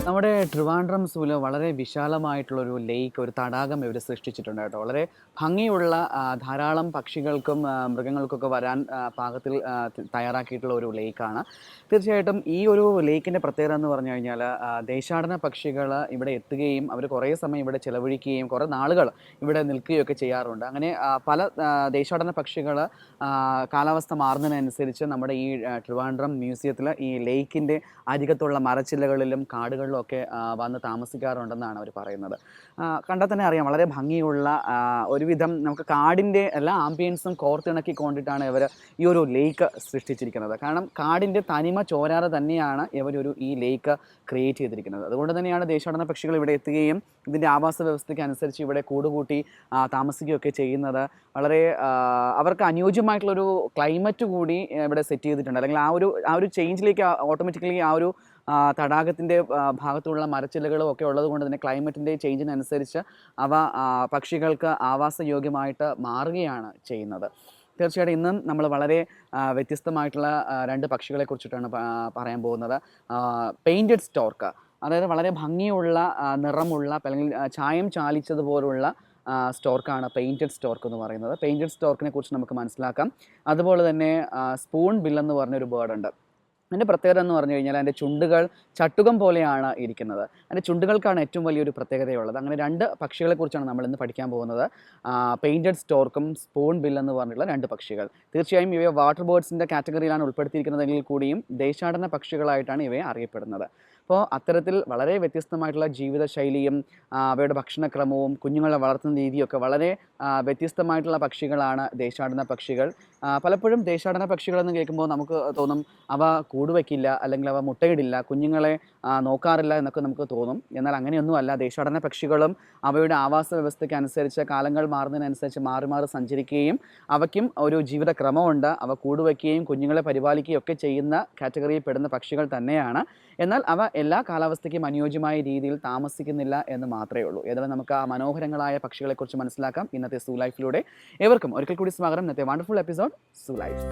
നമ്മുടെ ട്രിവാൻഡ്രം സൂവിൽ വളരെ വിശാലമായിട്ടുള്ളൊരു ലേക്ക്, ഒരു തടാകം ഇവർ സൃഷ്ടിച്ചിട്ടുണ്ട് കേട്ടോ. വളരെ ഭംഗിയുള്ള ധാരാളം പക്ഷികൾക്കും മൃഗങ്ങൾക്കൊക്കെ വരാൻ പാകത്തിൽ തയ്യാറാക്കിയിട്ടുള്ള ഒരു ലേക്കാണ്. തീർച്ചയായിട്ടും ഈ ഒരു ലേക്കിൻ്റെ പ്രത്യേകത എന്ന് പറഞ്ഞു കഴിഞ്ഞാൽ ദേശാടന പക്ഷികൾ ഇവിടെ എത്തുകയും അവർ കുറേ സമയം ഇവിടെ ചിലവഴിക്കുകയും കുറേ നാളുകൾ ഇവിടെ നിൽക്കുകയൊക്കെ ചെയ്യാറുണ്ട്. അങ്ങനെ പല ദേശാടന പക്ഷികൾ കാലാവസ്ഥ മാറുന്നതിനനുസരിച്ച് നമ്മുടെ ഈ ട്രിവാൻഡ്രം മ്യൂസിയത്തിൽ ഈ ലേക്കിൻ്റെ അരികത്തുള്ള മരച്ചില്ലകളിലും കാടുകളിലും ഒക്കെ വന്ന് താമസിക്കാറുണ്ടെന്നാണ് അവർ പറയുന്നത്. കണ്ടാൽ തന്നെ അറിയാം, വളരെ ഭംഗിയുള്ള ഒരുവിധം നമുക്ക് കാടിൻ്റെ എല്ലാ ആംബിയൻസും കോർത്തിണക്കിക്കൊണ്ടിട്ടാണ് ഇവർ ഈ ഒരു ലേക്ക് സൃഷ്ടിച്ചിരിക്കുന്നത്. കാരണം കാടിൻ്റെ തനിമ ചോരാതെ തന്നെയാണ് ഇവരൊരു ഈ ലേക്ക് ക്രിയേറ്റ് ചെയ്തിരിക്കുന്നത്. അതുകൊണ്ട് തന്നെയാണ് ദേശാടന പക്ഷികൾ ഇവിടെ എത്തുകയും ഇതിൻ്റെ ആവാസ വ്യവസ്ഥയ്ക്ക് അനുസരിച്ച് ഇവിടെ കൂടുകൂട്ടി താമസിക്കുകയൊക്കെ ചെയ്യുന്നത്. വളരെ അവർക്ക് അനുയോജ്യമായിട്ടുള്ളൊരു ക്ലൈമറ്റ് കൂടി ഇവിടെ സെറ്റ് ചെയ്തിട്ടുണ്ട്. അല്ലെങ്കിൽ ആ ഒരു ചേഞ്ചിലേക്ക് ഓട്ടോമാറ്റിക്കലി ആ ഒരു തടാകത്തിൻ്റെ ഭാഗത്തുള്ള മരച്ചില്ലകളും ഒക്കെ ഉള്ളത് കൊണ്ട് തന്നെ ക്ലൈമറ്റിൻ്റെ ചേഞ്ചിനനുസരിച്ച് അവ പക്ഷികൾക്ക് ആവാസയോഗ്യമായിട്ട് മാറുകയാണ് ചെയ്യുന്നത്. തീർച്ചയായിട്ടും ഇന്നും നമ്മൾ വളരെ വ്യത്യസ്തമായിട്ടുള്ള രണ്ട് പക്ഷികളെ കുറിച്ചിട്ടാണ് പറയാൻ പോകുന്നത്. പെയിൻറ്റഡ് സ്റ്റോർക്ക്, അതായത് വളരെ ഭംഗിയുള്ള നിറമുള്ള അല്ലെങ്കിൽ ചായം ചാലിച്ചതുപോലുള്ള സ്റ്റോർക്കാണ് പെയിൻറ്റഡ് സ്റ്റോർക്ക് എന്ന് പറയുന്നത്. പെയിൻറ്റഡ് സ്റ്റോർക്കിനെ കുറിച്ച് നമുക്ക് മനസ്സിലാക്കാം. അതുപോലെ തന്നെ സ്പൂൺ ബില്ലെന്ന് പറഞ്ഞൊരു ബേർഡുണ്ട്. അതിൻ്റെ പ്രത്യേകത എന്ന് പറഞ്ഞു കഴിഞ്ഞാൽ അതിൻ്റെ ചുണ്ടുകൾ ചട്ടുകം പോലെയാണ് ഇരിക്കുന്നത്. അതിൻ്റെ ചുണ്ടുകൾക്കാണ് ഏറ്റവും വലിയൊരു പ്രത്യേകതയുള്ളത്. അങ്ങനെ രണ്ട് പക്ഷികളെക്കുറിച്ചാണ് നമ്മൾ ഇന്ന് പഠിക്കാൻ പോകുന്നത്. പെയിൻറ്റഡ് സ്റ്റോർക്കും സ്പൂൺ ബിൽ എന്ന് പറഞ്ഞിട്ടുള്ള രണ്ട് പക്ഷികൾ. തീർച്ചയായും ഇവയെ വാട്ടർ ബേർഡ്സിൻ്റെ കാറ്റഗറിയിലാണ് ഉൾപ്പെടുത്തിയിരിക്കുന്നതെങ്കിൽ കൂടിയും ദേശാടന പക്ഷികളായിട്ടാണ് ഇവയെ അറിയപ്പെടുന്നത്. അപ്പോൾ അത്തരത്തിൽ വളരെ വ്യത്യസ്തമായിട്ടുള്ള ജീവിതശൈലിയും അവയുടെ ഭക്ഷണക്രമവും കുഞ്ഞുങ്ങളെ വളർത്തുന്ന രീതിയൊക്കെ വളരെ വ്യത്യസ്തമായിട്ടുള്ള പക്ഷികളാണ് ദേശാടന പക്ഷികൾ. പലപ്പോഴും ദേശാടന പക്ഷികളെന്ന് കേൾക്കുമ്പോൾ നമുക്ക് തോന്നും അവ കൂട് വയ്ക്കില്ല, അല്ലെങ്കിൽ അവ മുട്ടയിടില്ല, കുഞ്ഞുങ്ങളെ നോക്കാറില്ല എന്നൊക്കെ നമുക്ക് തോന്നും. എന്നാൽ അങ്ങനെയൊന്നുമല്ല. ദേശാടന പക്ഷികളും അവയുടെ ആവാസ വ്യവസ്ഥയ്ക്ക് അനുസരിച്ച് കാലങ്ങൾ മാറുന്നതിനനുസരിച്ച് മാറി മാറി സഞ്ചരിക്കുകയും അവയ്ക്കും ഒരു ജീവിതക്രമമുണ്ട്. അവ കൂട് വയ്ക്കുകയും കുഞ്ഞുങ്ങളെ പരിപാലിക്കുകയും ഒക്കെ ചെയ്യുന്ന കാറ്റഗറിയിൽ പെടുന്ന പക്ഷികൾ തന്നെയാണ്. എന്നാൽ അവ എല്ലാ കാലാവസ്ഥയ്ക്കും അനുയോജ്യമായ രീതിയിൽ താമസിക്കുന്നില്ല എന്ന് മാത്രമേ ഉള്ളൂ. ഏതായാലും നമുക്ക് ആ മനോഹരങ്ങളായ പക്ഷികളെക്കുറിച്ച് മനസ്സിലാക്കാം ഇന്നത്തെ സൂ ലൈഫിലൂടെ. ഏവർക്കും ഒരിക്കൽ കൂടി സ്വാഗതം ഇന്നത്തെ വണ്ടർഫുൾ എപ്പിസോഡ് സൂ ലൈഫ്.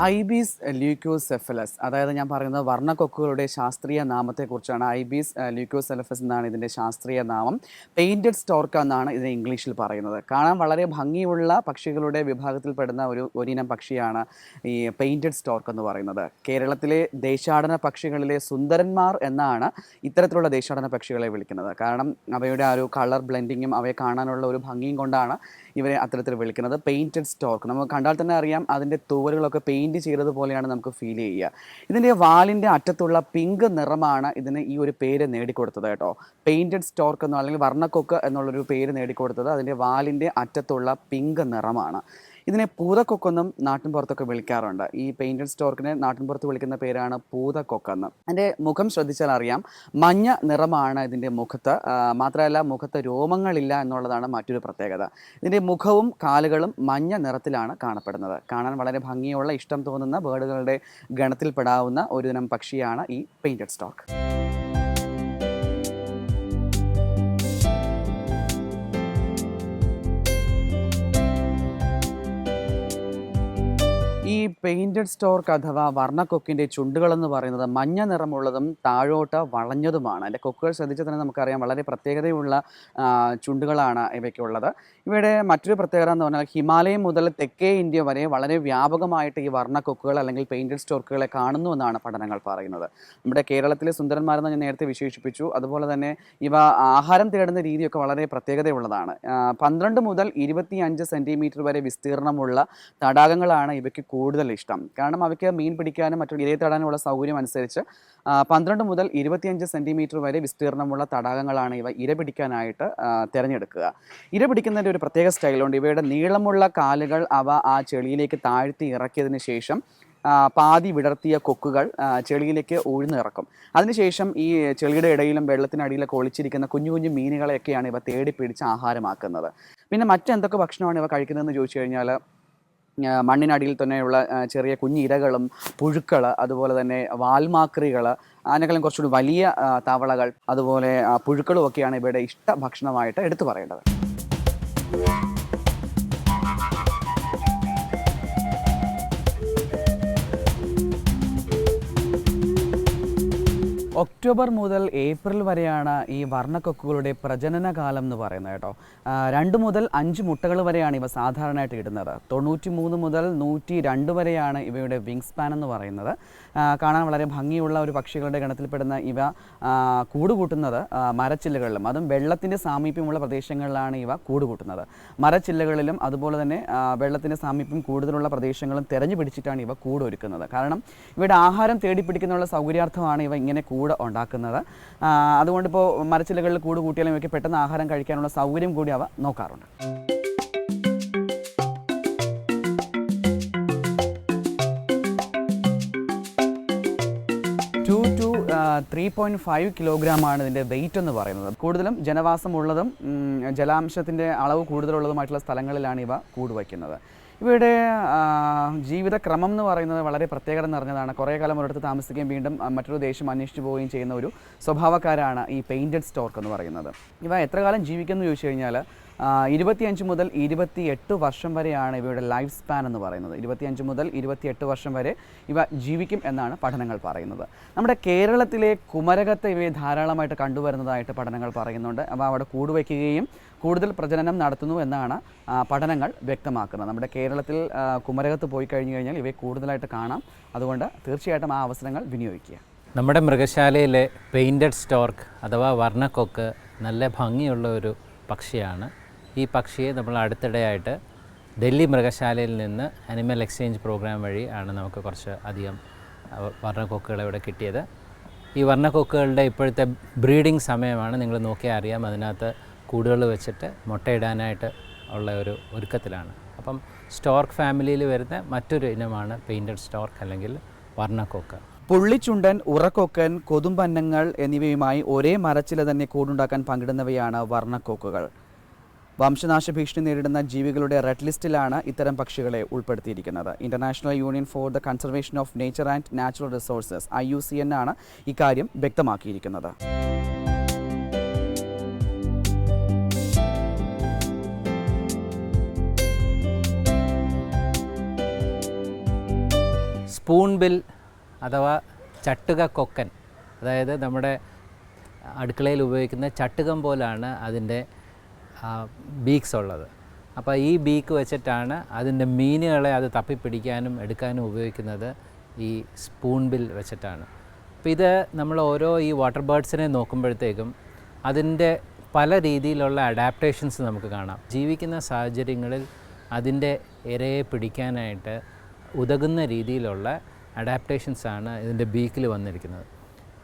ഐബീസ് ല്യൂക്കോസെഫലസ്, അതായത് ഞാൻ പറയുന്നത് വർണ്ണക്കൊക്കുകളുടെ ശാസ്ത്രീയ നാമത്തെക്കുറിച്ചാണ്. ഐബീസ് ല്യൂക്കോസെഫലസ് എന്നാണ് ഇതിൻ്റെ ശാസ്ത്രീയ നാമം. പെയിൻറ്റഡ് സ്റ്റോർക്ക് എന്നാണ് ഇതിനെ ഇംഗ്ലീഷിൽ പറയുന്നത്. കാണാൻ വളരെ ഭംഗിയുള്ള പക്ഷികളുടെ വിഭാഗത്തിൽപ്പെടുന്ന ഒരിനം പക്ഷിയാണ് ഈ പെയിൻറ്റഡ് സ്റ്റോർക്ക് എന്ന് പറയുന്നത്. കേരളത്തിലെ ദേശാടന പക്ഷികളിലെ സുന്ദരന്മാർ എന്നാണ് ഇത്തരത്തിലുള്ള ദേശാടന പക്ഷികളെ വിളിക്കുന്നത്. കാരണം അവയുടെ ആ ഒരു കളർ ബ്ലെൻഡിങ്ങും അവയെ കാണാനുള്ള ഒരു ഭംഗിയും കൊണ്ടാണ് ഇവരെ അത്തരത്തിൽ വിളിക്കുന്നത്. പെയിൻറ്റഡ് സ്റ്റോർക്ക് നമുക്ക് കണ്ടാൽ തന്നെ അറിയാം, അതിൻ്റെ തൂവലുകളൊക്കെ പെയിൻറ്റ് ചെയ്തതുപോലെയാണ് നമുക്ക് ഫീൽ ചെയ്യുക. ഇതിൻ്റെ വാലിൻ്റെ അറ്റത്തുള്ള പിങ്ക് നിറമാണ് ഇതിന് ഈ ഒരു പേര് നേടിക്കൊടുത്തത് കേട്ടോ. പെയിൻറ്റഡ് സ്റ്റോർക്ക് എന്നോ അല്ലെങ്കിൽ വർണ്ണക്കൊക്ക് എന്നുള്ളൊരു പേര് നേടിക്കൊടുത്തത് അതിൻ്റെ വാലിൻ്റെ അറ്റത്തുള്ള പിങ്ക് നിറമാണ്. ഇതിനെ പൂതക്കൊക്കെന്നും നാട്ടിൻപുറത്തൊക്കെ വിളിക്കാറുണ്ട്. ഈ പെയിൻറ്റഡ് സ്റ്റോർക്കിനെ നാട്ടിൻപുറത്ത് വിളിക്കുന്ന പേരാണ് പൂതക്കൊക്കെന്ന്. അതിൻ്റെ മുഖം ശ്രദ്ധിച്ചാൽ അറിയാം, മഞ്ഞ നിറമാണ് ഇതിൻ്റെ മുഖത്ത്. മാത്രമല്ല മുഖത്ത് രോമങ്ങളില്ല എന്നുള്ളതാണ് മറ്റൊരു പ്രത്യേകത. ഇതിൻ്റെ മുഖവും കാലുകളും മഞ്ഞ നിറത്തിലാണ് കാണപ്പെടുന്നത്. കാണാൻ വളരെ ഭംഗിയുള്ള ഇഷ്ടം തോന്നുന്ന ബേർഡുകളുടെ ഗണത്തിൽപ്പെടാവുന്ന ഒരു ഇനം പക്ഷിയാണ് ഈ പെയിൻറ്റഡ് സ്റ്റോർക്ക്. ഈ പെയിൻറ്റഡ് സ്റ്റോർക്ക് അഥവാ വർണ്ണക്കൊക്കിൻ്റെ ചുണ്ടുകളെന്ന് പറയുന്നത് മഞ്ഞ നിറമുള്ളതും താഴോട്ട് വളഞ്ഞതുമാണ്. അതിൻ്റെ കൊക്കുകൾ ശ്രദ്ധിച്ചാൽ തന്നെ നമുക്കറിയാം, വളരെ പ്രത്യേകതയുള്ള ചുണ്ടുകളാണ് ഇവയ്ക്കുള്ളത്. ഇവയുടെ മറ്റൊരു പ്രത്യേകത എന്ന് പറഞ്ഞാൽ ഹിമാലയം മുതൽ തെക്കേ ഇന്ത്യ വരെ വളരെ വ്യാപകമായിട്ട് ഈ വർണ്ണക്കൊക്കുകൾ അല്ലെങ്കിൽ പെയിൻറ്റഡ് സ്റ്റോർക്കുകളെ കാണുന്നു എന്നാണ് പഠനങ്ങൾ പറയുന്നത്. നമ്മുടെ കേരളത്തിലെ സുന്ദരന്മാരെന്ന് ഞാൻ നേരത്തെ വിശേഷിപ്പിച്ചു. അതുപോലെ തന്നെ ഇവ ആഹാരം തേടുന്ന രീതിയൊക്കെ വളരെ പ്രത്യേകതയുള്ളതാണ്. 12 മുതൽ 25 സെൻറ്റിമീറ്റർ വരെ വിസ്തീർണമുള്ള തടാകങ്ങളാണ് ഇവയ്ക്ക് കൂടുതൽ ഇഷ്ടം. കാരണം അവയ്ക്ക് മീൻ പിടിക്കാനും മറ്റു ഇരയെ തേടാനുമുള്ള സൗകര്യം അനുസരിച്ച് 12 മുതൽ 25 സെൻറ്റിമീറ്റർ വരെ വിസ്തീർണമുള്ള തടാകങ്ങളാണ് ഇവ ഇര പിടിക്കാനായിട്ട് തിരഞ്ഞെടുക്കുക. ഇര പിടിക്കുന്നതിൻ്റെ ഒരു പ്രത്യേക സ്റ്റൈലുണ്ട്. ഇവയുടെ നീളമുള്ള കാലുകൾ അവ ആ ചെളിയിലേക്ക് താഴ്ത്തി ഇറക്കിയതിന് ശേഷം പാതി വിടർത്തിയ കൊക്കുകൾ ചെളിയിലേക്ക് ഉഴുന്നിറക്കും. അതിനുശേഷം ഈ ചെളിയുടെ ഇടയിലും വെള്ളത്തിനടിയിലൊക്കെ ഒളിച്ചിരിക്കുന്ന കുഞ്ഞു കുഞ്ഞു മീനുകളെയൊക്കെയാണ് ഇവ തേടി പിടിച്ച് ആഹാരമാക്കുന്നത്. പിന്നെ മറ്റെന്തൊക്കെ ഭക്ഷണമാണ് ഇവ കഴിക്കുന്നതെന്ന് ചോദിച്ചു കഴിഞ്ഞാൽ മണ്ണിനടിയിൽ തന്നെയുള്ള ചെറിയ കുഞ്ഞിരകളും പുഴുക്കൾ, അതുപോലെ തന്നെ വാൽമാക്രികൾ, അതിനേക്കാളും കുറച്ചുകൂടി വലിയ തവളകൾ, അതുപോലെ പുഴുക്കളും ഒക്കെയാണ് ഇവയുടെ ഇഷ്ട ഭക്ഷണമായിട്ട് എടുത്തു പറയേണ്ടത്. ഒക്ടോബർ മുതൽ ഏപ്രിൽ വരെയാണ് ഈ വർണ്ണക്കൊക്കുകളുടെ പ്രജനന കാലം എന്ന് പറയുന്നത് കേട്ടോ. 2 മുതൽ 5 മുട്ടകൾ വരെയാണ് ഇവ സാധാരണയായിട്ട് ഇടുന്നത്. 93 മുതൽ 102 വരെയാണ് ഇവയുടെ വിങ് സ്പാൻ എന്ന് പറയുന്നത്. കാണാൻ വളരെ ഭംഗിയുള്ള ഒരു പക്ഷികളുടെ ഗണത്തിൽപ്പെടുന്ന ഇവ കൂടുകൂട്ടുന്നത് മരച്ചില്ലകളിലും, അതും വെള്ളത്തിൻ്റെ സാമീപ്യമുള്ള പ്രദേശങ്ങളിലാണ് ഇവ കൂടുകൂട്ടുന്നത്. മരച്ചില്ലകളിലും അതുപോലെ തന്നെ വെള്ളത്തിൻ്റെ സാമീപ്യം കൂടുതലുള്ള പ്രദേശങ്ങളും തിരഞ്ഞു പിടിച്ചിട്ടാണ് ഇവ കൂടൊരുക്കുന്നത്. കാരണം ഇവയുടെ ആഹാരം തേടിപ്പിടിക്കുന്നുള്ള സൗകര്യാർത്ഥമാണ് ഇവ ഇങ്ങനെ കൂട് ഉണ്ടാക്കുന്നത്. അതുകൊണ്ടിപ്പോൾ മരച്ചില്ലകളിൽ കൂട് കൂട്ടിയാലും ഇവയ്ക്ക് പെട്ടെന്ന് ആഹാരം കഴിക്കാനുള്ള സൗകര്യം കൂടി അവ നോക്കാറുണ്ട്. 2 to 3.5 കിലോഗ്രാമാണ് ഇതിൻ്റെ വെയിറ്റ് എന്ന് പറയുന്നത്. കൂടുതലും ജനവാസമുള്ളതും ജലാംശത്തിൻ്റെ അളവ് കൂടുതലുള്ളതുമായിട്ടുള്ള സ്ഥലങ്ങളിലാണ് ഇവ കൂട് വയ്ക്കുന്നത്. ഇവയുടെ ജീവിതക്രമം എന്ന് പറയുന്നത് വളരെ പ്രത്യേകത നിറഞ്ഞതാണ്. കുറേ കാലം ഒരിടത്ത് താമസിക്കുകയും വീണ്ടും മറ്റൊരു ദേശം അന്വേഷിച്ച് പോവുകയും ചെയ്യുന്ന ഒരു സ്വഭാവക്കാരാണ് ഈ പെയിൻറ്റഡ് സ്റ്റോർക്ക് എന്ന് പറയുന്നത്. ഇവ എത്ര കാലം ജീവിക്കുമെന്ന് ചോദിച്ചു കഴിഞ്ഞാൽ 25 മുതൽ 28 വർഷം വരെയാണ് ഇവയുടെ ലൈഫ് സ്പാൻ എന്ന് പറയുന്നത്. 25 മുതൽ 28 വർഷം വരെ ഇവ ജീവിക്കും എന്നാണ് പഠനങ്ങൾ പറയുന്നത്. നമ്മുടെ കേരളത്തിലെ കുമരകത്തെ ഇവയെ ധാരാളമായിട്ട് കണ്ടുവരുന്നതായിട്ട് പഠനങ്ങൾ പറയുന്നുണ്ട്. അവ അവിടെ കൂടുവയ്ക്കുകയും കൂടുതൽ പ്രജനനം നടത്തുന്നു എന്നാണ് പഠനങ്ങൾ വ്യക്തമാക്കുന്നത്. നമ്മുടെ കേരളത്തിൽ കുമരകത്ത് പോയി കഴിഞ്ഞു കഴിഞ്ഞാൽ ഇവയെ കൂടുതലായിട്ട് കാണാം. അതുകൊണ്ട് തീർച്ചയായിട്ടും ആ അവസരങ്ങൾ വിനിയോഗിക്കുക. നമ്മുടെ മൃഗശാലയിലെ പെയിൻറ്റഡ് സ്റ്റോർക്ക് അഥവാ വർണ്ണക്കൊക്ക് നല്ല ഭംഗിയുള്ള ഒരു പക്ഷിയാണ്. ഈ പക്ഷിയെ നമ്മൾ അടുത്തിടെയായിട്ട് ഡൽഹി മൃഗശാലയിൽ നിന്ന് അനിമൽ എക്സ്ചേഞ്ച് പ്രോഗ്രാം വഴി ആണ് നമുക്ക് കുറച്ച് അധികം വർണ്ണക്കൊക്കുകളെ ഇവിടെ കിട്ടിയത്. ഈ വർണ്ണക്കൊക്കുകളുടെ ഇപ്പോഴത്തെ ബ്രീഡിംഗ് സമയമാണ്. നിങ്ങൾ നോക്കിയാൽ അറിയാം, അതിനകത്ത് കൂടുകൾ വെച്ചിട്ട് മുട്ടയിടാനായിട്ട് ഉള്ള ഒരു ഒരുക്കത്തിലാണ്. അപ്പം സ്റ്റോർക്ക് ഫാമിലിയിൽ വരുന്ന മറ്റൊരു ഇനമാണ് പെയിൻറ്റഡ് സ്റ്റോർക്ക് അല്ലെങ്കിൽ വർണ്ണക്കൊക്ക്. പുള്ളിച്ചുണ്ടൻ, ഉറക്കൊക്കൻ, കൊതുമ്പന്നങ്ങൾ എന്നിവയുമായി ഒരേ മരച്ചില തന്നെ കൂടുണ്ടാക്കാൻ പങ്കിടുന്നവയാണ് വർണ്ണക്കൊക്കുകൾ. വംശനാശ ഭീഷണി നേരിടുന്ന ജീവികളുടെ റെഡ് ലിസ്റ്റിലാണ് ഇത്തരം പക്ഷികളെ ഉൾപ്പെടുത്തിയിരിക്കുന്നത്. International union for the conservation of nature and natural resources IUCN ആണ് ഇക്കാര്യം വ്യക്തമാക്കിയിരിക്കുന്നത്. സ്പൂൺ ബിൽ അഥവാ ചട്ടുക കൊക്കൻ, അതായത് നമ്മുടെ അടുക്കളയിൽ ഉപയോഗിക്കുന്ന ചട്ടുകം പോലാണ് അതിൻ്റെ ബീക്സ് ഉള്ളത്. അപ്പോൾ ഈ ബീക്ക് വെച്ചിട്ടാണ് അതിൻ്റെ മീനുകളെ അത് തപ്പിപ്പിടിക്കാനും എടുക്കാനും ഉപയോഗിക്കുന്നത്. ഈ സ്പൂൺ ബിൽ വെച്ചിട്ടാണ്. അപ്പോൾ ഇത് നമ്മൾ ഓരോ ഈ വാട്ടർ ബേർഡ്സിനെ നോക്കുമ്പോഴത്തേക്കും അതിൻ്റെ പല രീതിയിലുള്ള അഡാപ്റ്റേഷൻസ് നമുക്ക് കാണാം. ജീവിക്കുന്ന സാഹചര്യങ്ങളിൽ അതിൻ്റെ ഇരയെ പിടിക്കാനായിട്ട് ഉതകുന്ന രീതിയിലുള്ള അഡാപ്റ്റേഷൻസാണ് ഇതിൻ്റെ ബീക്കിൽ വന്നിരിക്കുന്നത്.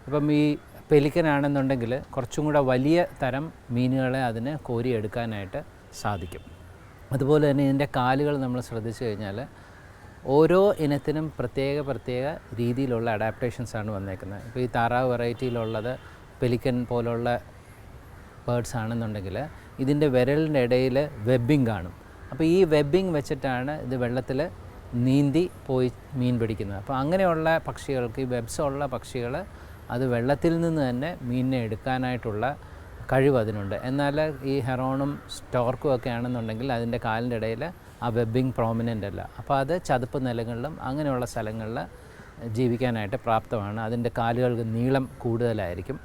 ഇപ്പം ഈ പെലിക്കനാണെന്നുണ്ടെങ്കിൽ കുറച്ചും കൂടെ വലിയ തരം മീനുകളെ അതിന് കോരിയെടുക്കാനായിട്ട് സാധിക്കും. അതുപോലെ തന്നെ ഇതിൻ്റെ കാലുകൾ നമ്മൾ ശ്രദ്ധിച്ചു കഴിഞ്ഞാൽ ഓരോ ഇനത്തിനും പ്രത്യേക രീതിയിലുള്ള അഡാപ്റ്റേഷൻസാണ് വന്നേക്കുന്നത്. ഇപ്പോൾ ഈ താറാവ് വെറൈറ്റിയിലുള്ളത് പെലിക്കൻ പോലുള്ള ബേർഡ്സ് ആണെന്നുണ്ടെങ്കിൽ ഇതിൻ്റെ വിരലിൻ്റെ ഇടയിൽ വെബിങ് കാണും. അപ്പോൾ ഈ വെബിങ് വെച്ചിട്ടാണ് ഇത് വെള്ളത്തിൽ നീന്തി പോയി മീൻ പിടിക്കുന്നത്. അപ്പോൾ അങ്ങനെയുള്ള പക്ഷികൾക്ക്, ഈ വെബ്സ് ഉള്ള പക്ഷികൾ അത് വെള്ളത്തിൽ നിന്ന് തന്നെ മീനിനെ എടുക്കാനായിട്ടുള്ള കഴിവ് അതിനുണ്ട്. എന്നാൽ ഈ ഹെറോണും സ്റ്റോർക്കും ഒക്കെ ആണെന്നുണ്ടെങ്കിൽ അതിൻ്റെ കാലിൻ്റെ ഇടയിൽ ആ വെബിങ് പ്രോമിനൻ്റ് അല്ല. അപ്പോൾ അത് ചതുപ്പ് നിലങ്ങളിലും അങ്ങനെയുള്ള സ്ഥലങ്ങളിൽ ജീവിക്കാനായിട്ട് പ്രാപ്തമാണ്. അതിൻ്റെ കാലുകൾക്ക് നീളം കൂടുതലായിരിക്കും.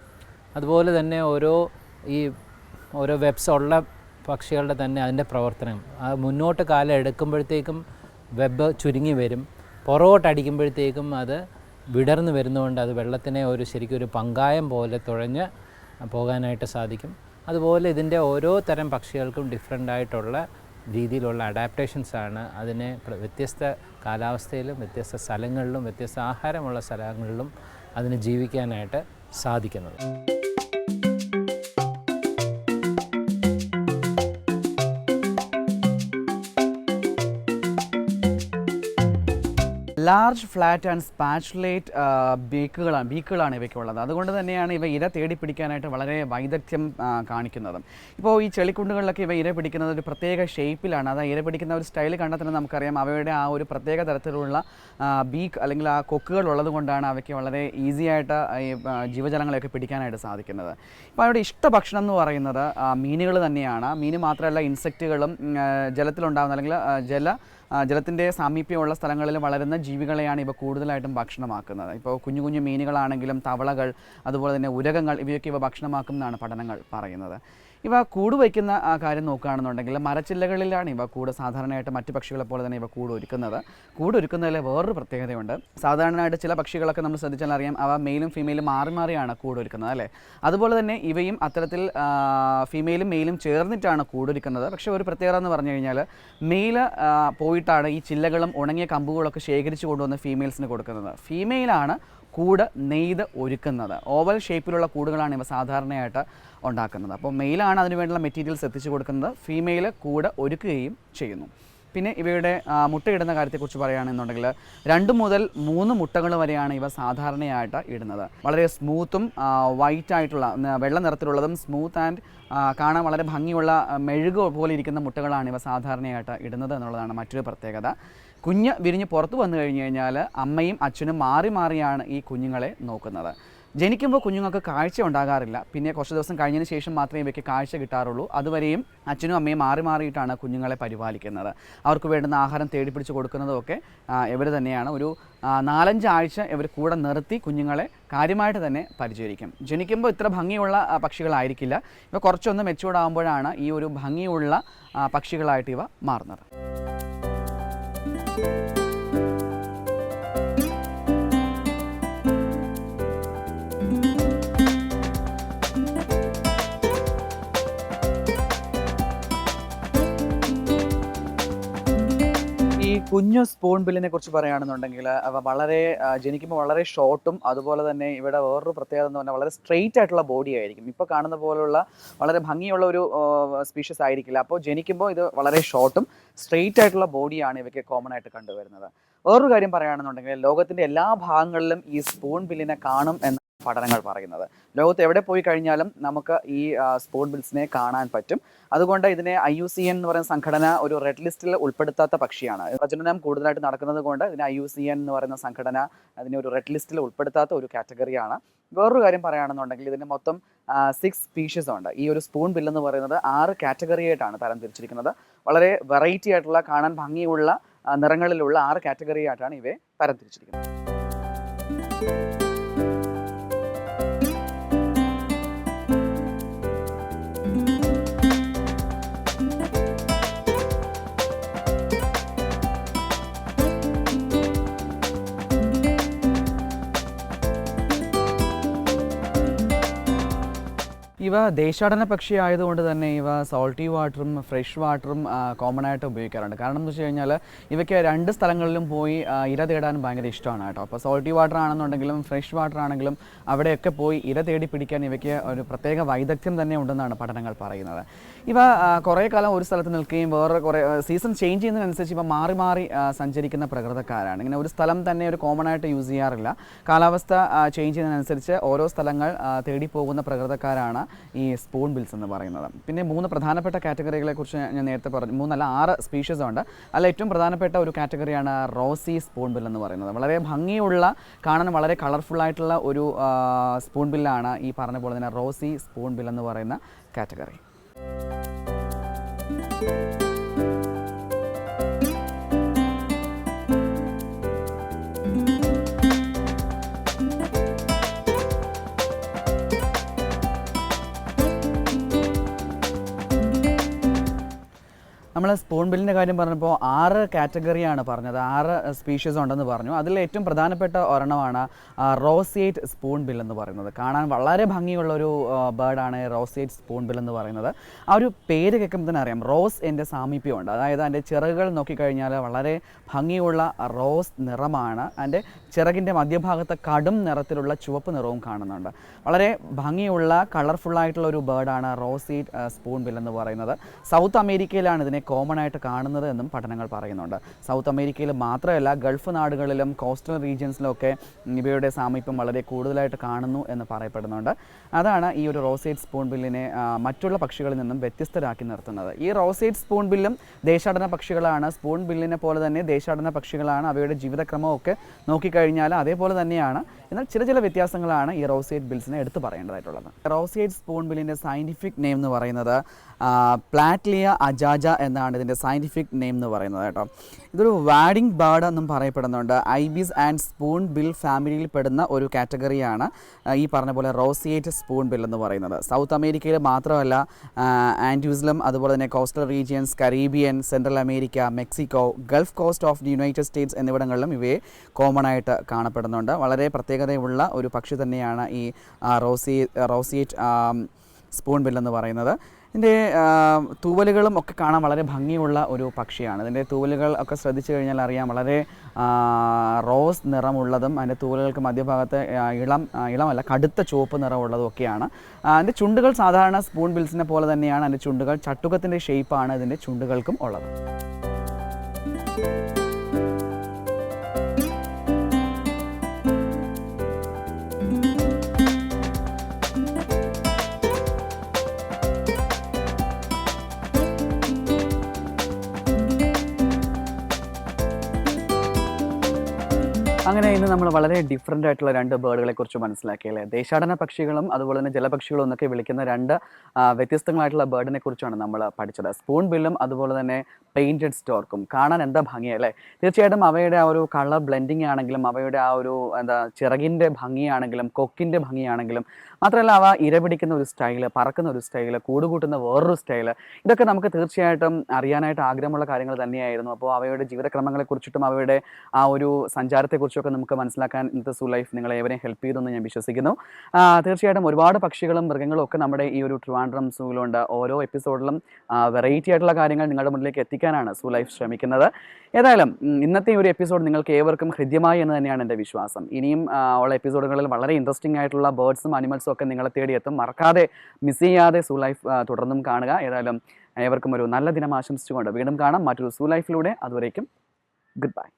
അതുപോലെ തന്നെ ഓരോ വെബ്സ് ഉള്ള പക്ഷികളുടെ തന്നെ അതിൻ്റെ പ്രവർത്തനം, മുന്നോട്ട് കാലം എടുക്കുമ്പോഴത്തേക്കും വെബ് ചുരുങ്ങി വരും, പുറകോട്ടടിക്കുമ്പോഴത്തേക്കും അത് വിടർന്ന് വരുന്നതുകൊണ്ട് അത് വെള്ളത്തിനെ ശരിക്കും ഒരു പങ്കായം പോലെ തുഴഞ്ഞ് പോകാനായിട്ട് സാധിക്കും. അതുപോലെ ഇതിൻ്റെ ഓരോ തരം പക്ഷികൾക്കും ഡിഫറെൻ്റായിട്ടുള്ള രീതിയിലുള്ള അഡാപ്റ്റേഷൻസാണ് അതിനെ വ്യത്യസ്ത കാലാവസ്ഥയിലും വ്യത്യസ്ത സ്ഥലങ്ങളിലും വ്യത്യസ്ത ആഹാരമുള്ള സ്ഥലങ്ങളിലും അതിന് ജീവിക്കാനായിട്ട് സാധിക്കുന്നത്. ലാർജ് ഫ്ലാറ്റ് ആൻഡ് സ്പാച്ചുലേറ്റ് ബീക്കുകളാണ് ഇവയ്ക്കുള്ളത്. അതുകൊണ്ട് തന്നെയാണ് ഇവ ഇര തേടി പിടിക്കാനായിട്ട് വളരെ വൈദഗ്ധ്യം കാണിക്കുന്നത്. ഇപ്പോൾ ഈ ചെളിക്കുണ്ടുകളിലൊക്കെ ഇവ ഇര പിടിക്കുന്നത് ഒരു പ്രത്യേക ഷേപ്പിലാണ്. അത് ഇര പിടിക്കുന്ന ഒരു സ്റ്റൈൽ കണ്ടാൽ തന്നെ നമുക്കറിയാം അവയുടെ ആ ഒരു പ്രത്യേക തരത്തിലുള്ള ബീക്ക് അല്ലെങ്കിൽ ആ കൊക്കുകൾ ഉള്ളത് കൊണ്ടാണ് അവയ്ക്ക് വളരെ ഈസി ആയിട്ട് ഈ ജീവജാലങ്ങളെയൊക്കെ പിടിക്കാനായിട്ട് സാധിക്കുന്നത്. ഇപ്പോൾ അവരുടെ ഇഷ്ട ഭക്ഷണം എന്ന് പറയുന്നത് മീനുകൾ തന്നെയാണ്. മീൻ മാത്രമല്ല, ഇൻസെക്റ്റുകളും ജലത്തിലുണ്ടാകുന്ന അല്ലെങ്കിൽ ജലത്തിൻ്റെ സാമീപ്യമുള്ള സ്ഥലങ്ങളിൽ വളരുന്ന ജീവികളെയാണ് ഇവ കൂടുതലായിട്ടും ഭക്ഷണമാക്കുന്നത്. ഇപ്പോൾ കുഞ്ഞു കുഞ്ഞു മീനുകളാണെങ്കിലും തവളകൾ, അതുപോലെ തന്നെ ഉരകങ്ങൾ, ഇവയൊക്കെ ഇവ ഭക്ഷണമാക്കുമെന്നാണ് പഠനങ്ങൾ പറയുന്നത്. ഇവ കൂട് വയ്ക്കുന്ന കാര്യം നോക്കുകയാണെന്നുണ്ടെങ്കിൽ മരച്ചില്ലകളിലാണ് ഇവ കൂട് സാധാരണയായിട്ട് മറ്റ് പക്ഷികളെ പോലെ തന്നെ ഇവ കൂട് ഒരുക്കുന്നതിൽ വേറൊരു പ്രത്യേകതയുണ്ട്. സാധാരണയായിട്ട് ചില പക്ഷികളൊക്കെ നമ്മൾ ശ്രദ്ധിച്ചാൽ അറിയാം, അവ മെയിലും ഫീമെയിലും മാറിയാണ് കൂട് ഒരുക്കുന്നത് അല്ലേ. അതുപോലെ തന്നെ ഇവയും അത്തരത്തിൽ ഫീമെയിലും മെയിലും ചേർന്നിട്ടാണ് കൂടൊരുക്കുന്നത്. പക്ഷേ ഒരു പ്രത്യേകത എന്ന് പറഞ്ഞു കഴിഞ്ഞാൽ മെയിൽ പോയിട്ടാണ് ഈ ചില്ലകളും ഉണങ്ങിയ കമ്പുകളൊക്കെ ശേഖരിച്ച് കൊണ്ടുവന്ന് ഫീമെയിൽസിന് കൊടുക്കുന്നത്. ഫീമെയിലാണ് കൂട് നെയ്ത് ഒരുക്കുന്നത്. ഓവൽ ഷേപ്പിലുള്ള കൂടുകളാണ് ഇവ സാധാരണയായിട്ട് ഉണ്ടാക്കുന്നത്. അപ്പോൾ മെയിലാണ് അതിന് വേണ്ടിയുള്ള മെറ്റീരിയൽസ് എത്തിച്ചു കൊടുക്കുന്നത്, ഫീമെയിൽ കൂട് ഒരുക്കുകയും ചെയ്യുന്നു. പിന്നെ ഇവയുടെ മുട്ടയിടുന്ന കാര്യത്തെക്കുറിച്ച് പറയുകയാണെന്നുണ്ടെങ്കിൽ 2 മുതൽ 3 മുട്ടകൾ വരെയാണ് ഇവ സാധാരണയായിട്ട് ഇടുന്നത്. വളരെ സ്മൂത്തും വൈറ്റ് ആയിട്ടുള്ള വെള്ള നിറത്തിലുള്ളതും സ്മൂത്ത് ആൻഡ് കാണാൻ വളരെ ഭംഗിയുള്ള മെഴുക് പോലെ ഇരിക്കുന്ന മുട്ടകളാണ് ഇവ സാധാരണയായിട്ട് ഇടുന്നത് എന്നുള്ളതാണ് മറ്റൊരു പ്രത്യേകത. കുഞ്ഞ് വിരിഞ്ഞ് പുറത്ത് വന്നു കഴിഞ്ഞ് കഴിഞ്ഞാൽ അമ്മയും അച്ഛനും മാറിയാണ് ഈ കുഞ്ഞുങ്ങളെ നോക്കുന്നത്. ജനിക്കുമ്പോൾ കുഞ്ഞുങ്ങൾക്ക് കാഴ്ച ഉണ്ടാകാറില്ല. പിന്നെ കുറച്ച് ദിവസം കഴിഞ്ഞതിന് ശേഷം മാത്രമേ ഇവയ്ക്ക് കാഴ്ച കിട്ടാറുള്ളൂ. അതുവരെയും അച്ഛനും അമ്മയും മാറിയിട്ടാണ് കുഞ്ഞുങ്ങളെ പരിപാലിക്കുന്നത്. അവർക്ക് വേണ്ടുന്ന ആഹാരം തേടിപ്പിടിച്ച് കൊടുക്കുന്നതൊക്കെ ഇവർ തന്നെയാണ്. ഒരു 4-5 ആഴ്ച ഇവർ കൂടെ നിർത്തി കുഞ്ഞുങ്ങളെ കാര്യമായിട്ട് തന്നെ പരിചരിക്കും. ജനിക്കുമ്പോൾ ഇത്ര ഭംഗിയുള്ള പക്ഷികളായിരിക്കില്ല. ഇവ കുറച്ചൊന്ന് മെച്യൂർഡ് ആകുമ്പോഴാണ് ഈ ഒരു ഭംഗിയുള്ള പക്ഷികളായിട്ട് ഇവ മാറുന്നത്. ഈ കുഞ്ഞു സ്പൂൺ ബില്ലിനെ കുറിച്ച് പറയുകയാണെന്നുണ്ടെങ്കിൽ അവ ജനിക്കുമ്പോൾ വളരെ ഷോർട്ടും അതുപോലെ തന്നെ ഇവിടെ വേറൊരു പ്രത്യേകത എന്ന് പറഞ്ഞാൽ വളരെ സ്ട്രെയിറ്റ് ആയിട്ടുള്ള ബോഡി ആയിരിക്കും. ഇപ്പോൾ കാണുന്ന പോലുള്ള വളരെ ഭംഗിയുള്ള ഒരു സ്പീഷ്യസ് ആയിരിക്കില്ല. അപ്പോൾ ജനിക്കുമ്പോൾ ഇത് വളരെ ഷോർട്ടും സ്ട്രെയിറ്റ് ആയിട്ടുള്ള ബോഡിയാണ് ഇവയ്ക്ക് കോമൺ ആയിട്ട് കണ്ടുവരുന്നത്. വേറൊരു കാര്യം പറയുകയാണെന്നുണ്ടെങ്കിൽ ലോകത്തിൻ്റെ എല്ലാ ഭാഗങ്ങളിലും ഈ സ്പൂൺ ബില്ലിനെ കാണും എന്ന പഠനങ്ങൾ പറയുന്നത്. ലോകത്ത് എവിടെ പോയി കഴിഞ്ഞാലും നമുക്ക് ഈ സ്പൂൺ ബിൽസിനെ കാണാൻ പറ്റും. അതുകൊണ്ട് ഇതിനെ IUCN എന്ന് പറയുന്ന സംഘടന ഒരു റെഡ് ലിസ്റ്റിൽ ഉൾപ്പെടുത്താത്ത പക്ഷിയാണ്. പ്രജനനം കൂടുതലായിട്ട് നടക്കുന്നത് കൊണ്ട് ഇതിനെ IUCN എന്ന് പറയുന്ന സംഘടന അതിനെ ഒരു റെഡ് ലിസ്റ്റിൽ ഉൾപ്പെടുത്താത്ത ഒരു കാറ്റഗറിയാണ്. വേറൊരു കാര്യം പറയുകയാണെന്നുണ്ടെങ്കിൽ ഇതിന് മൊത്തം 6 സ്പീഷീസ് ഉണ്ട്. ഈ ഒരു സ്പൂൺ ബിൽ എന്ന് പറയുന്നത് 6 കാറ്റഗറിയായിട്ടാണ് തരം തിരിച്ചിരിക്കുന്നത്. വളരെ വെറൈറ്റി ആയിട്ടുള്ള കാണാൻ ഭംഗിയുള്ള നിറങ്ങളിലുള്ള 6 കാറ്റഗറിയായിട്ടാണ് ഇവയെ തരം തിരിച്ചിരിക്കുന്നത്. ഇവ ദേശാടന പക്ഷി ആയതുകൊണ്ട് തന്നെ ഇവ സോൾട്ടി വാട്ടറും ഫ്രഷ് വാട്ടറും കോമൺ ആയിട്ട് ഉപയോഗിക്കാറുണ്ട്. കാരണം എന്ന് വെച്ച് കഴിഞ്ഞാൽ ഇവയ്ക്ക് 2 സ്ഥലങ്ങളിലും പോയി ഇര തേടാൻ ഭയങ്കര ഇഷ്ടമാണ് കേട്ടോ. അപ്പോൾ സോൾട്ടി വാട്ടർ ആണെന്നുണ്ടെങ്കിലും ഫ്രഷ് വാട്ടർ ആണെങ്കിലും അവിടെയൊക്കെ പോയി ഇര തേടി പിടിക്കാൻ ഇവയ്ക്ക് ഒരു പ്രത്യേക വൈദഗ്ധ്യം തന്നെ ഉണ്ടെന്നാണ് പഠനങ്ങൾ പറയുന്നത്. ഇവ കുറേ കാലം ഒരു സ്ഥലത്ത് നിൽക്കുകയും വേറെ കുറേ സീസൺ ചേഞ്ച് ചെയ്യുന്നതിനനുസരിച്ച് ഇവ മാറി സഞ്ചരിക്കുന്ന പ്രകൃതക്കാരാണ്. ഇങ്ങനെ ഒരു സ്ഥലം തന്നെ ഒരു കോമൺ ആയിട്ട് യൂസ് ചെയ്യാറില്ല. കാലാവസ്ഥ ചേഞ്ച് ചെയ്യുന്നതിനനുസരിച്ച് ഓരോ സ്ഥലങ്ങൾ തേടി പോകുന്ന പ്രകൃതക്കാരാണ് ഈ സ്പൂൺ ബിൽസ് എന്ന് പറയുന്നത്. പിന്നെ 3 പ്രധാനപ്പെട്ട കാറ്റഗറികളെ കുറിച്ച് ഞാൻ നേരത്തെ പറഞ്ഞു. 6 സ്പീഷീസ് ഉണ്ട്. അതിൽ ഏറ്റവും പ്രധാനപ്പെട്ട ഒരു കാറ്റഗറിയാണ് റോസി സ്പൂൺ ബിൽ എന്ന് പറയുന്നത്. വളരെ ഭംഗിയുള്ള കാണാൻ വളരെ കളർഫുൾ ആയിട്ടുള്ള ഒരു സ്പൂൺ ബില്ലാണ് ഈ പറഞ്ഞ പോലെ തന്നെ റോസി സ്പൂൺ ബിൽ എന്ന് പറയുന്ന കാറ്റഗറി. നമ്മൾ സ്പൂൺ ബില്ലിൻ്റെ കാര്യം പറഞ്ഞപ്പോൾ 6 കാറ്റഗറിയാണ് പറഞ്ഞത്, 6 സ്പീഷീസ് ഉണ്ടെന്ന് പറഞ്ഞു. അതിൽ ഏറ്റവും പ്രധാനപ്പെട്ട ഒരെണ്ണമാണ് റോസിയേറ്റ് സ്പൂൺ ബിൽ എന്ന് പറയുന്നത്. കാണാൻ വളരെ ഭംഗിയുള്ളൊരു ബേർഡാണ് റോസിയേറ്റ് സ്പൂൺ ബിൽ എന്ന് പറയുന്നത്. ആ ഒരു പേര് കേൾക്കുമ്പോൾ തന്നെ അറിയാം റോസ് എൻ്റെ സാമീപ്യമുണ്ട്. അതായത് അതിൻ്റെ ചിറകുകൾ നോക്കിക്കഴിഞ്ഞാൽ വളരെ ഭംഗിയുള്ള റോസ് നിറമാണ്. അതിൻ്റെ ചിറകിൻ്റെ മധ്യഭാഗത്ത് കടും നിറത്തിലുള്ള ചുവപ്പ് നിറവും കാണുന്നുണ്ട്. വളരെ ഭംഗിയുള്ള കളർഫുള്ളായിട്ടുള്ള ഒരു ബേർഡാണ് റോസിയേറ്റ് സ്പൂൺ ബിൽ എന്ന് പറയുന്നത്. സൗത്ത് അമേരിക്കയിലാണ് ഇതിനെ കോമൺ ആയിട്ട് കാണുന്നത് എന്നും പഠനങ്ങൾ പറയുന്നുണ്ട്. സൗത്ത് അമേരിക്കയിൽ മാത്രമല്ല ഗൾഫ് നാടുകളിലും കോസ്റ്റൽ റീജിയൻസിലൊക്കെ ഇവയുടെ സാമീപ്യം വളരെ കൂടുതലായിട്ട് കാണുന്നു എന്ന് പറയപ്പെടുന്നുണ്ട്. അതാണ് ഈ ഒരു റോസേറ്റ് സ്പൂൺ ബില്ലിനെ മറ്റുള്ള പക്ഷികളിൽ നിന്നും വ്യത്യസ്തരാക്കി നിർത്തുന്നത്. ഈ റോസേറ്റ് സ്പൂൺ ബില്ലും ദേശാടന പക്ഷികളാണ്. സ്പൂൺ ബില്ലിനെ പോലെ തന്നെ ദേശാടന പക്ഷികളാണ്. അവയുടെ ജീവിതക്രമമൊക്കെ നോക്കിക്കഴിഞ്ഞാൽ അതേപോലെ തന്നെയാണ്. എന്നാൽ ചില വ്യത്യാസങ്ങളാണ് ഈ റോസേറ്റ് ബിൽസിനെ എടുത്തു പറയേണ്ടതായിട്ടുള്ളത്. റോസേറ്റ് സ്പൂൺ ബില്ലിൻ്റെ സയൻറ്റിഫിക് നെയിം എന്ന് പറയുന്നത് പ്ലാറ്റ്ലിയ അജാജ എന്നാണ് ഇതിൻ്റെ സയൻറ്റിഫിക് നെയിം എന്ന് പറയുന്നത് കേട്ടോ. ഇതൊരു വാഡിംഗ് ബേർഡ് എന്നും പറയപ്പെടുന്നുണ്ട്. ഐബിസ് ആൻഡ് സ്പൂൺ ബിൽ ഫാമിലിയിൽ പെടുന്ന ഒരു കാറ്റഗറിയാണ് ഈ പറഞ്ഞ പോലെ റോസിയേറ്റ് സ്പൂൺ ബിൽ എന്ന് പറയുന്നത്. സൗത്ത് അമേരിക്കയിൽ മാത്രമല്ല ആൻഡ്യൂസിലും അതുപോലെ തന്നെ coastal regions, Caribbean, central America, Mexico, Gulf cost of the United States എന്നിവിടങ്ങളിലും ഇവയെ കോമൺ ആയിട്ട് കാണപ്പെടുന്നുണ്ട്. വളരെ പ്രത്യേകതയുള്ള ഒരു പക്ഷി തന്നെയാണ് ഈ റോസിയേറ്റ് സ്പൂൺ ബിൽ എന്ന് പറയുന്നത്. ഇതിൻ്റെ തൂവലുകളും ഒക്കെ കാണാൻ വളരെ ഭംഗിയുള്ള ഒരു പക്ഷിയാണ്. ഇതിൻ്റെ തൂവലുകൾ ഒക്കെ ശ്രദ്ധിച്ചു കഴിഞ്ഞാൽ അറിയാം, വളരെ റോസ് നിറമുള്ളതും അതിൻ്റെ തൂവലുകൾക്ക് മധ്യഭാഗത്ത് ഇളമല്ല കടുത്ത ചുവപ്പ് നിറമുള്ളതും ഒക്കെയാണ്. അതിൻ്റെ ചുണ്ടുകൾ സാധാരണ സ്പൂൺ ബിൽസിനെ പോലെ തന്നെയാണ്. അതിൻ്റെ ചുണ്ടുകൾ ചട്ടുകത്തിൻ്റെ ഷേപ്പാണ് ഇതിൻ്റെ ചുണ്ടുകൾക്കും ഉള്ളത്. അങ്ങനെ ഇന്ന് നമ്മൾ വളരെ ഡിഫറൻ്റ് ആയിട്ടുള്ള രണ്ട് ബേർഡുകളെ കുറിച്ച് മനസ്സിലാക്കിയല്ലേ. ദേശാടന പക്ഷികളും അതുപോലെ തന്നെ ജലപക്ഷികളും എന്നൊക്കെ വിളിക്കുന്ന രണ്ട് വ്യത്യസ്തങ്ങളായിട്ടുള്ള ബേർഡിനെ കുറിച്ചാണ് നമ്മൾ പഠിച്ചത്. സ്പൂൺ ബില്ലും അതുപോലെ തന്നെ പെയിൻറ്റഡ് സ്റ്റോർക്കും കാണാൻ എന്താ ഭംഗിയല്ലേ. തീർച്ചയായിട്ടും അവയുടെ ആ ഒരു കളർ ബ്ലെൻഡിങ് ആണെങ്കിലും അവയുടെ ആ ഒരു ചിറകിൻ്റെ ഭംഗിയാണെങ്കിലും കൊക്കിൻ്റെ ഭംഗിയാണെങ്കിലും മാത്രമല്ല അവ ഇരപിടിക്കുന്ന ഒരു സ്റ്റൈല്, പറക്കുന്ന ഒരു സ്റ്റൈല്, കൂടുകൂട്ടുന്ന വേറൊരു സ്റ്റൈല്, ഇതൊക്കെ നമുക്ക് തീർച്ചയായിട്ടും അറിയാനായിട്ട് ആഗ്രഹമുള്ള കാര്യങ്ങൾ തന്നെയായിരുന്നു. അപ്പോൾ അവയുടെ ജീവിതക്രമങ്ങളെക്കുറിച്ചിട്ടും അവയുടെ ആ ഒരു സഞ്ചാരത്തെക്കുറിച്ചൊക്കെ നമുക്ക് മനസ്സിലാക്കാൻ ഇന്നത്തെ സൂ ലൈഫ് നിങ്ങളെ ഏവരെയും ഹെൽപ്പ് ചെയ്തെന്ന് ഞാൻ വിശ്വസിക്കുന്നു. തീർച്ചയായിട്ടും ഒരുപാട് പക്ഷികളും മൃഗങ്ങളും ഒക്കെ നമ്മുടെ ഈ ഒരു ട്രിവാൻഡ്രം സൂവിലുണ്ട്. ഓരോ എപ്പിസോഡിലും വെറൈറ്റി ആയിട്ടുള്ള കാര്യങ്ങൾ നിങ്ങളുടെ മുന്നിലേക്ക് എത്തിക്കാനാണ് സൂ ലൈഫ് ശ്രമിക്കുന്നത്. ഏതായാലും ഇന്നത്തെ ഒരു എപ്പിസോഡ് നിങ്ങൾക്ക് ഏവർക്കും ഹൃദ്യമായി എന്ന് തന്നെയാണ് എൻ്റെ വിശ്വാസം. ഇനിയും ഉള്ള എപ്പിസോഡുകളിൽ വളരെ ഇൻട്രസ്റ്റിംഗ് ആയിട്ടുള്ള ബേർഡ്സും അനിമൽസും ഒക്കെ നിങ്ങളെ തേടിയെത്തും. മറക്കാതെ മിസ് ചെയ്യാതെ സൂ ലൈഫ് തുടർന്നും കാണുക. ഏതായാലും ഏവർക്കും ഒരു നല്ല ദിനം ആശംസിച്ചുകൊണ്ട് വീണ്ടും കാണാം മറ്റൊരു സൂ ലൈഫിലൂടെ. അതുവരേക്കും ഗുഡ് ബൈ.